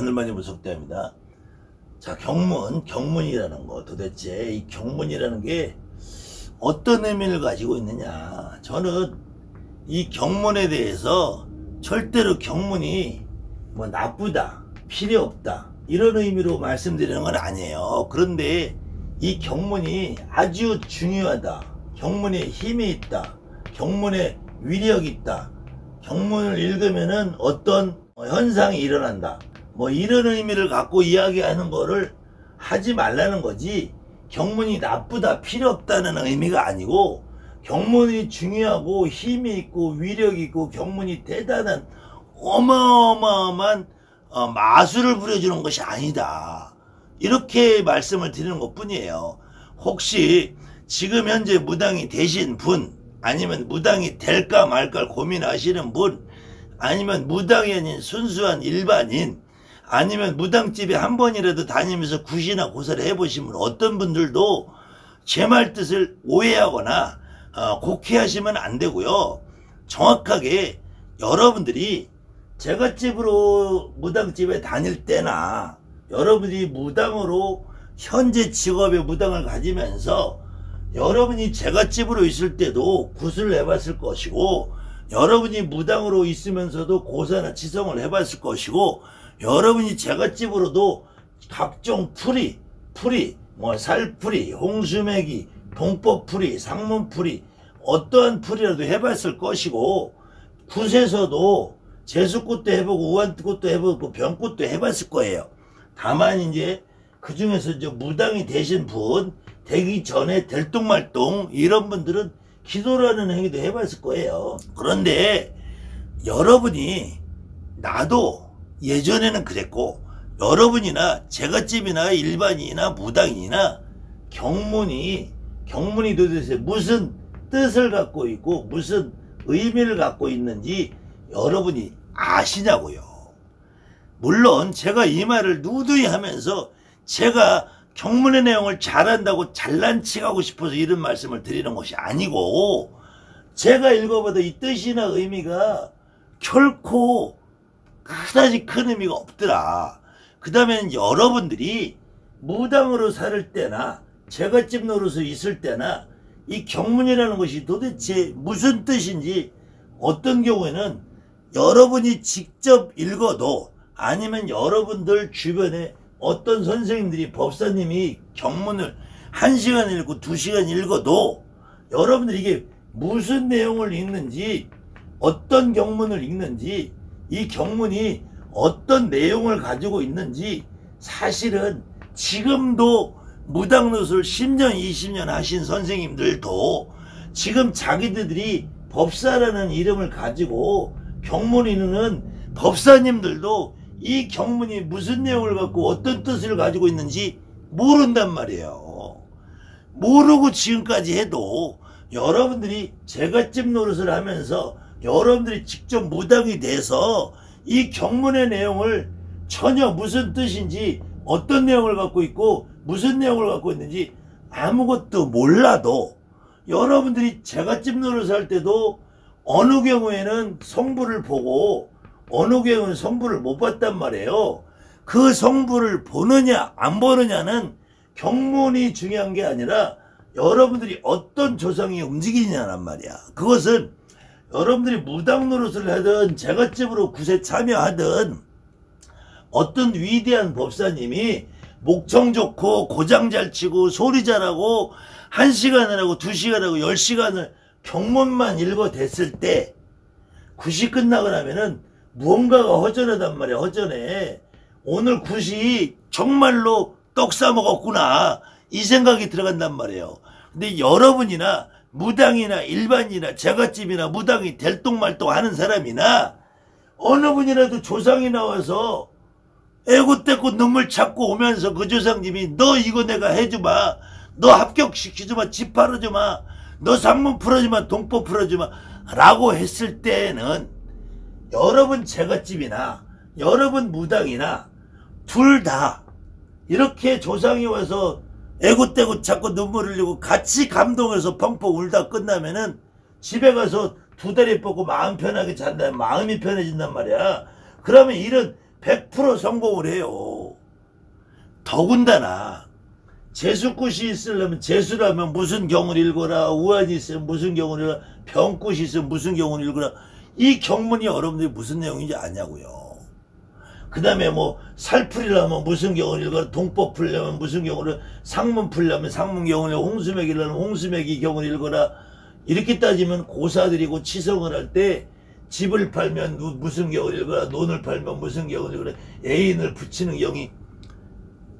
하늘만이 무섭대합니다. 자, 경문이라는 거, 도대체 이 경문이라는 게 어떤 의미를 가지고 있느냐. 저는 이 경문에 대해서 절대로 경문이 뭐 나쁘다, 필요 없다 이런 의미로 말씀드리는 건 아니에요. 그런데 이 경문이 아주 중요하다, 경문에 힘이 있다, 경문에 위력이 있다, 경문을 읽으면은 어떤 현상이 일어난다, 뭐 이런 의미를 갖고 이야기하는 거를 하지 말라는 거지, 경문이 나쁘다, 필요 없다는 의미가 아니고, 경문이 중요하고 힘이 있고 위력이 있고 경문이 대단한 어마어마한 마술을 부려주는 것이 아니다, 이렇게 말씀을 드리는 것 뿐이에요. 혹시 지금 현재 무당이 되신 분, 아니면 무당이 될까 말까 고민하시는 분, 아니면 무당이 아닌 순수한 일반인, 아니면 무당집에 한 번이라도 다니면서 굿이나 고사를 해보시면 어떤 분들도 제 말 뜻을 오해하거나 곡해하시면 안 되고요. 정확하게 여러분들이 제갓집으로 무당집에 다닐 때나 여러분이 무당으로 현재 직업의 무당을 가지면서 여러분이 제갓집으로 있을 때도 굿을 해봤을 것이고, 여러분이 무당으로 있으면서도 고사나 치성을 해봤을 것이고, 여러분이 제갓집으로도 각종 풀이 뭐 살풀이, 홍수매기, 동법풀이, 상문풀이, 어떠한 풀이라도 해봤을 것이고, 굿에서도 제수꽃도 해보고 우한꽃도 해보고 병꽃도 해봤을 거예요. 다만 이제 그 중에서 이제 무당이 되신 분, 되기 전에 들뚱말뚱 이런 분들은 기도라는 행위도 해봤을 거예요. 그런데 여러분이, 나도 예전에는 그랬고, 여러분이나 제갓집이나 일반인이나 무당이나 경문이 도대체 무슨 뜻을 갖고 있고 무슨 의미를 갖고 있는지 여러분이 아시냐고요. 물론 제가 이 말을 누누이 하면서 제가 경문의 내용을 잘한다고 잘난 척하고 싶어서 이런 말씀을 드리는 것이 아니고, 제가 읽어봐도 이 뜻이나 의미가 결코 그다지 큰 의미가 없더라. 그 다음에는 여러분들이 무당으로 살 때나 제갓집 노릇을 있을 때나 이 경문이라는 것이 도대체 무슨 뜻인지, 어떤 경우에는 여러분이 직접 읽어도, 아니면 여러분들 주변에 어떤 선생님들이, 법사님이 경문을 1시간 읽고 2시간 읽어도 여러분들이 이게 무슨 내용을 읽는지, 어떤 경문을 읽는지, 이 경문이 어떤 내용을 가지고 있는지 사실은 지금도 무당노릇을 10년 20년 하신 선생님들도 지금 자기들이 법사라는 이름을 가지고 경문 읽는 법사님들도 이 경문이 무슨 내용을 갖고 어떤 뜻을 가지고 있는지 모른단 말이에요. 모르고 지금까지 해도 여러분들이 제갓집 노릇을 하면서 여러분들이 직접 무당이 돼서 이 경문의 내용을 전혀 무슨 뜻인지, 어떤 내용을 갖고 있고 무슨 내용을 갖고 있는지 아무것도 몰라도, 여러분들이 제갓집 노릇을 할 때도 어느 경우에는 성부를 보고 어느 경우는 성부를 못 봤단 말이에요. 그 성부를 보느냐 안 보느냐는 경문이 중요한 게 아니라 여러분들이 어떤 조상이 움직이냐란 말이야. 그것은 여러분들이 무당 노릇을 하든 제갓집으로 굿에 참여하든 어떤 위대한 법사님이 목청 좋고 고장 잘 치고 소리 잘하고 1시간을 하고 2시간을 하고 10시간을 경문만 읽어댔을 때 굿이 끝나고 나면은 무언가가 허전하단 말이야. 허전해. 오늘 굿이 정말로 떡 싸먹었구나, 이 생각이 들어간단 말이에요. 근데 여러분이나 무당이나 일반이나 제갓집이나 무당이 될똥말똥 하는 사람이나 어느 분이라도 조상이 나와서 애꿎대고 눈물 찾고 오면서 그 조상님이 너 이거 내가 해주마, 너 합격시켜주마, 집 팔아주마, 너 상문 풀어주마, 동법 풀어주마 라고 했을 때는 여러분 제갓집이나 여러분 무당이나 둘 다 이렇게 조상이 와서 애꿎대고 찾고 눈물 흘리고 같이 감동해서 펑펑 울다 끝나면은 집에 가서 2다리 뻗고 마음 편하게 잔다면 마음이 편해진단 말이야. 그러면 이런 100% 성공을 해요. 더군다나 재수굿이 있으려면, 재수라면 무슨 경을 읽어라, 우한이 있으면 무슨 경을 읽어라, 병굿이 있으면 무슨 경을 읽어라. 이 경문이 여러분들이 무슨 내용인지 아냐고요. 그 다음에 뭐 살풀이라면 무슨 경을 읽어라, 동법 풀려면 무슨 경을, 상문 풀려면 상문 경을, 홍수맥이라면 홍수맥이 경을 읽어라. 이렇게 따지면 고사들이고 치성을 할 때 집을 팔면 무슨 경을 읽어라, 논을 팔면 무슨 경을 읽어라, 애인을 붙이는 경이,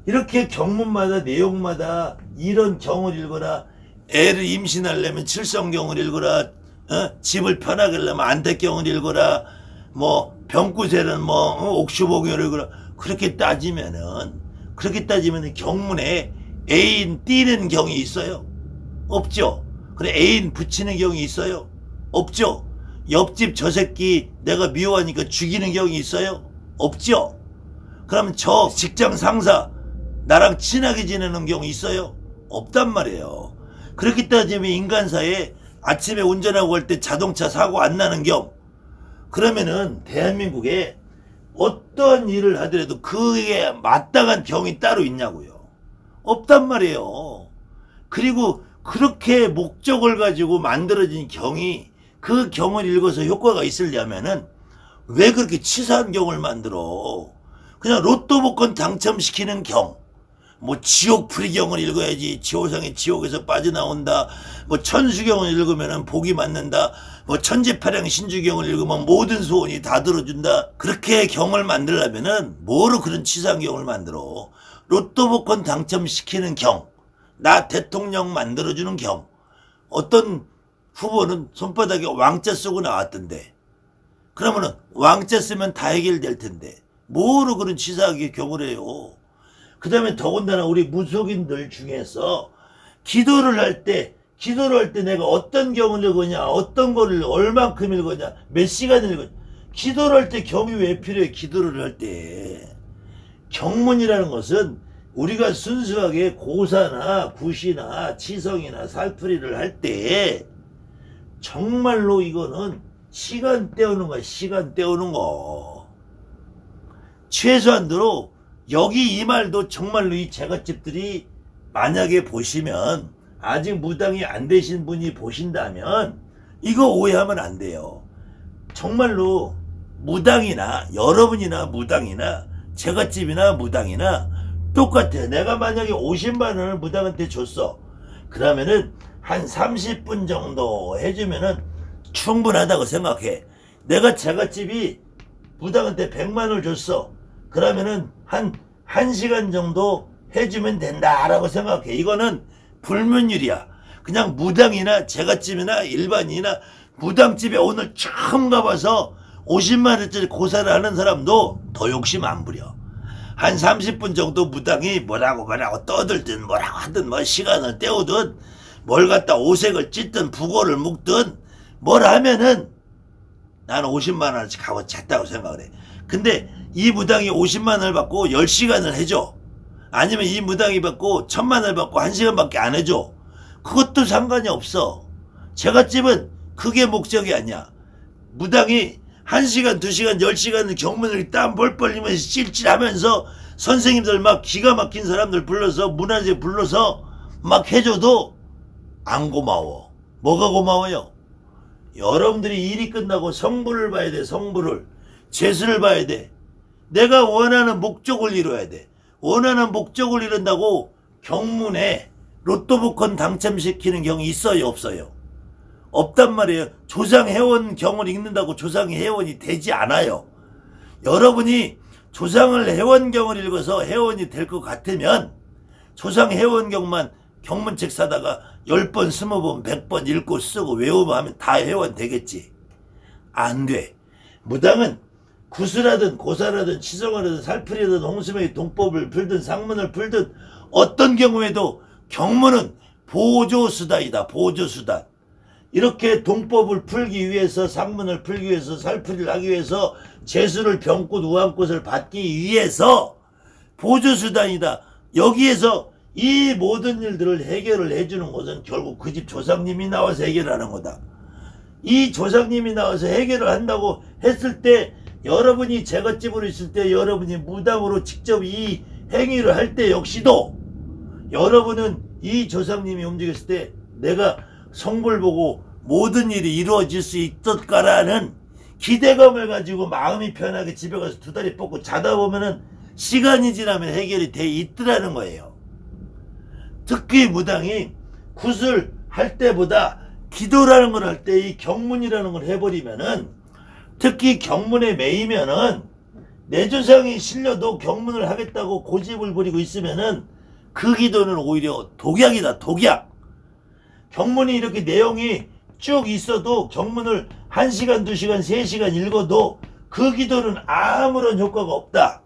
이렇게 경문마다 내용마다 이런 경을 읽어라, 애를 임신하려면 칠성경을 읽어라, 집을 편하게 하려면 안택경을 읽어라, 뭐 병구세는 뭐 옥슈보경을 읽어라. 그렇게 따지면은 경문에 애인 띄는 경이 있어요? 없죠. 그래, 애인 붙이는 경이 있어요? 없죠. 옆집 저 새끼 내가 미워하니까 죽이는 경이 있어요? 없죠. 그러면 저 직장 상사 나랑 친하게 지내는 경우 있어요? 없단 말이에요. 그렇게 따지면 인간사에 아침에 운전하고 갈 때 자동차 사고 안 나는 경, 그러면은 대한민국에 어떤 일을 하더라도 그에 마땅한 경이 따로 있냐고요. 없단 말이에요. 그리고 그렇게 목적을 가지고 만들어진 경이, 그 경을 읽어서 효과가 있으려면은 왜 그렇게 치사한 경을 만들어? 그냥 로또 복권 당첨시키는 경, 뭐 지옥풀이경을 읽어야지 지호상의 지옥에서 빠져나온다, 뭐 천수경을 읽으면 복이 맞는다, 뭐 천지파량 신주경을 읽으면 모든 소원이 다 들어준다. 그렇게 경을 만들려면은 뭐로 그런 치사한 경을 만들어? 로또 복권 당첨시키는 경, 나 대통령 만들어주는 경. 어떤 후보는 손바닥에 왕자 쓰고 나왔던데, 그러면은 왕자 쓰면 다 해결될 텐데 뭐로 그런 치사하게 경을 해요? 그 다음에 더군다나 우리 무속인들 중에서 기도를 할 때 내가 어떤 경을 읽으냐, 어떤 거를 얼만큼 읽으냐, 몇 시간을 읽으냐. 기도를 할 때 경이 왜 필요해? 기도를 할 때 경문이라는 것은 우리가 순수하게 고사나 굿이나 치성이나 살풀이를 할 때 정말로 이거는 시간 때우는 거야. 시간 때우는 거. 최소한도로 여기 이 말도 정말로 이 제갓집들이 만약에 보시면, 아직 무당이 안 되신 분이 보신다면 이거 오해하면 안 돼요. 정말로 무당이나 여러분이나 무당이나 제갓집이나 무당이나 똑같아. 내가 만약에 50만 원을 무당한테 줬어. 그러면은 한 30분 정도 해주면은 충분하다고 생각해. 내가 제갓집이 무당한테 100만 원을 줬어. 그러면은 한 1시간 정도 해주면 된다라고 생각해. 이거는 불문율이야. 그냥 무당이나 제갓집이나 일반인이나 무당집에 오늘 처음 가봐서 50만 원짜리 고사를 하는 사람도 더 욕심 안 부려. 한 30분 정도 무당이 뭐라고 떠들든 뭐라고 하든 뭐 시간을 때우든 뭘 갖다 오색을 찢든 부고를 묶든 뭘 하면은 나는 50만 원씩 하고 잤다고 생각을 해. 근데 이 무당이 50만 원을 받고 10시간을 해줘. 아니면 이 무당이 받고 1000만 원을 받고 1시간밖에 안 해줘. 그것도 상관이 없어. 제갓집은 그게 목적이 아니야. 무당이 1시간, 2시간, 10시간을 경문을 땀 벌벌 흘리면서 찔찔하면서 선생님들 막 기가 막힌 사람들 불러서 문화재 불러서 막 해줘도 안 고마워. 뭐가 고마워요? 여러분들이 일이 끝나고 성부를 봐야 돼. 성부를. 재수를 봐야 돼. 내가 원하는 목적을 이뤄야 돼. 원하는 목적을 이룬다고 경문에 로또 복권 당첨시키는 경이 있어요? 없어요? 없단 말이에요. 조상회원 경을 읽는다고 조상이 회원이 되지 않아요. 여러분이 조상을 회원경을 읽어서 회원이 될 것 같으면 조상회원경만 경문책 사다가 10번, 20번, 100번 읽고 쓰고 외우면 하면 다 회원 되겠지. 안 돼. 무당은 구슬하든 고사라든 치성하든 살풀이든 홍수맥이 동법을 풀든 상문을 풀든 어떤 경우에도 경문은 보조수단이다. 보조수단. 이렇게 동법을 풀기 위해서, 상문을 풀기 위해서, 살풀이를 하기 위해서, 재수를 병꽃 우한꽃을 받기 위해서 보조수단이다. 여기에서 이 모든 일들을 해결을 해주는 것은 결국 그 집 조상님이 나와서 해결하는 거다. 이 조상님이 나와서 해결을 한다고 했을 때 여러분이 제갓집으로 있을 때 여러분이 무당으로 직접 이 행위를 할 때 역시도 여러분은 이 조상님이 움직였을 때 내가 성불 보고 모든 일이 이루어질 수 있을까라는 기대감을 가지고 마음이 편하게 집에 가서 두 다리 뻗고 자다 보면은 시간이 지나면 해결이 돼 있더라는 거예요. 특히 무당이 굿을 할 때보다 기도라는 걸 할 때 이 경문이라는 걸 해버리면은, 특히 경문에 매이면은 내 조상이 실려도 경문을 하겠다고 고집을 부리고 있으면은 그 기도는 오히려 독약이다. 독약. 경문이 이렇게 내용이 쭉 있어도 경문을 1시간 2시간 3시간 읽어도 그 기도는 아무런 효과가 없다.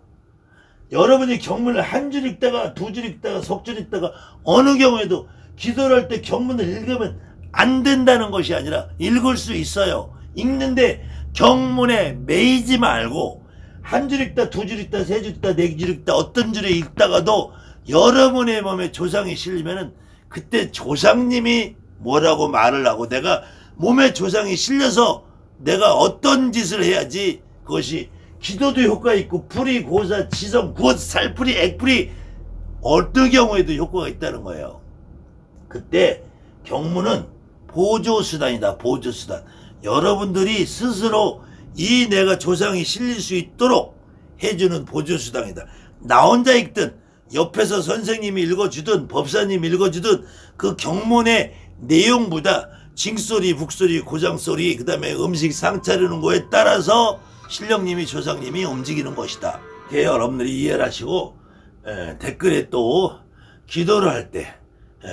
여러분이 경문을 한 줄 읽다가 두 줄 읽다가 석 줄 읽다가 어느 경우에도 기도를 할 때 경문을 읽으면 안 된다는 것이 아니라 읽을 수 있어요. 읽는데 경문에 매이지 말고 한 줄 읽다 두 줄 읽다 세 줄 읽다 네 줄 읽다 어떤 줄에 읽다가도 여러분의 몸에 조상이 실리면은 그때 조상님이 뭐라고 말을 하고 내가 몸에 조상이 실려서 내가 어떤 짓을 해야지 그것이 기도도 효과 있고 풀이 고사 지성 구원 살풀이 액풀이 어떤 경우에도 효과가 있다는 거예요. 그때 경문은 보조수단이다. 보조수단. 여러분들이 스스로 이 내가 조상이 실릴 수 있도록 해주는 보조수단이다. 나 혼자 읽든 옆에서 선생님이 읽어주든 법사님이 읽어주든 그 경문의 내용보다 징소리 북소리 고장소리 그 다음에 음식 상 차리는 거에 따라서 신령님이 조상님이 움직이는 것이다. 여러분들이 이해를 하시고 댓글에 또 기도를 할 때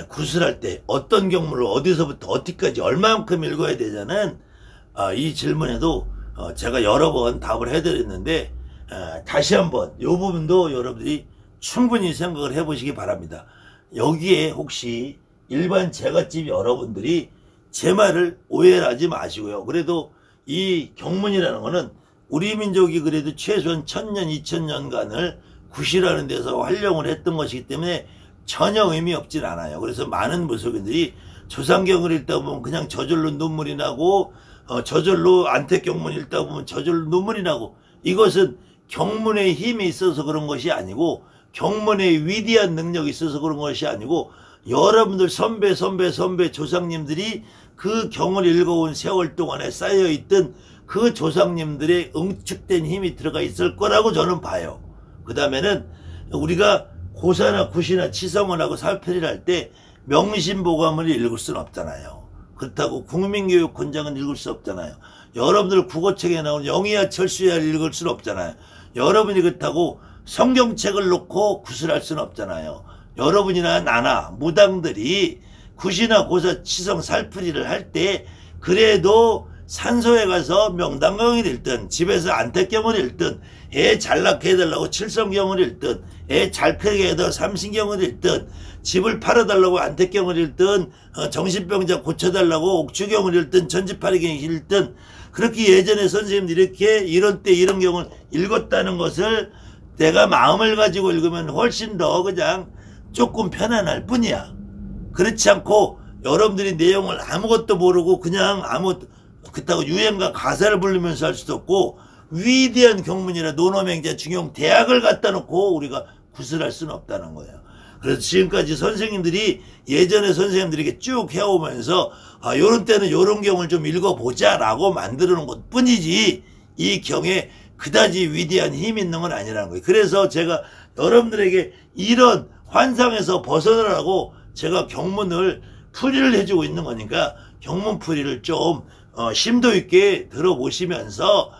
굿을 할 때 어떤 경문을 어디서부터 어디까지 얼마만큼 읽어야 되냐는 이 질문에도 제가 여러 번 답을 해드렸는데 다시 한번 이 부분도 여러분들이 충분히 생각을 해보시기 바랍니다. 여기에 혹시 일반 제갓집 여러분들이 제 말을 오해를 하지 마시고요. 그래도 이 경문이라는 거는 우리 민족이 그래도 최소한 1000년 2000년간을 굿이라는 데서 활용을 했던 것이기 때문에 전혀 의미 없진 않아요. 그래서 많은 무속인들이 조상경을 읽다 보면 그냥 저절로 눈물이 나고 저절로 안택경문 읽다 보면 저절로 눈물이 나고, 이것은 경문의 힘이 있어서 그런 것이 아니고 경문의 위대한 능력이 있어서 그런 것이 아니고 여러분들 선배 조상님들이 그 경을 읽어온 세월 동안에 쌓여있던 그 조상님들의 응축된 힘이 들어가 있을 거라고 저는 봐요. 그 다음에는 우리가 고사나 굿이나 치성을 하고 살펴를 할 때 명심보감을 읽을 수는 없잖아요. 그렇다고 국민교육훈장은 읽을 수 없잖아요. 여러분들 국어책에 나오는 영희야 철수야를 읽을 수는 없잖아요. 여러분이 그렇다고 성경책을 놓고 굿을 할 수는 없잖아요. 여러분이나 나나 무당들이 굿이나 고사 치성 살풀이를 할 때 그래도 산소에 가서 명당경을 읽든 집에서 안택경을 읽든 애 잘 낳게 해달라고 칠성경을 읽든 애 잘 크게 해달라고 삼신경을 읽든 집을 팔아달라고 안택경을 읽든 정신병자 고쳐달라고 옥추경을 읽든 천지파리경을 읽든 그렇게 예전에 선생님들이 이렇게 이런 때 이런 경을 읽었다는 것을 내가 마음을 가지고 읽으면 훨씬 더 그냥 조금 편안할 뿐이야. 그렇지 않고 여러분들이 내용을 아무것도 모르고 그냥 그렇다고 유행가 가사를 부르면서 할 수도 없고 위대한 경문이나 논어맹자 중용 대학을 갖다 놓고 우리가 굿을 할 수는 없다는 거예요. 그래서 지금까지 선생님들이 예전에 선생님들에게 쭉 해오면서 요런 때는 요런 경을 좀 읽어보자 라고 만들어 놓은 것 뿐이지 이 경에 그다지 위대한 힘이 있는 건 아니라는 거예요. 그래서 제가 여러분들에게 이런 환상에서 벗어나라고 제가 경문을 풀이를 해주고 있는 거니까 경문 풀이를 좀 심도 있게 들어보시면서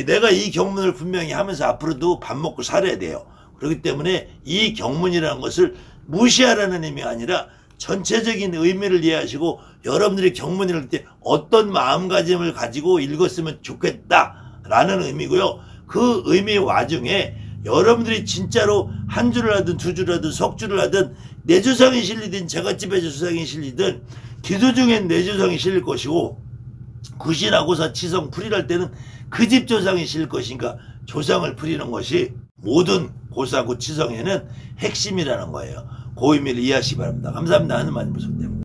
내가 이 경문을 분명히 하면서 앞으로도 밥 먹고 살아야 돼요. 그렇기 때문에 이 경문이라는 것을 무시하라는 의미가 아니라 전체적인 의미를 이해하시고 여러분들이 경문을 읽을 때 어떤 마음가짐을 가지고 읽었으면 좋겠다라는 의미고요. 그 의미 와중에 여러분들이 진짜로 한 줄을 하든 두 줄을 하든 석 줄을 하든 내 조상이 실리든 제갓집의 조상이 실리든 기도 중엔 내 조상이 실릴 것이고 굿이나 고사 치성 풀이를 할 때는 그 집 조상이 실릴 것이니까 조상을 풀이는 것이 모든 고사 굿 치성에는 핵심이라는 거예요. 그 의미를 이해하시기 바랍니다. 감사합니다. 하는 말씀 때문에.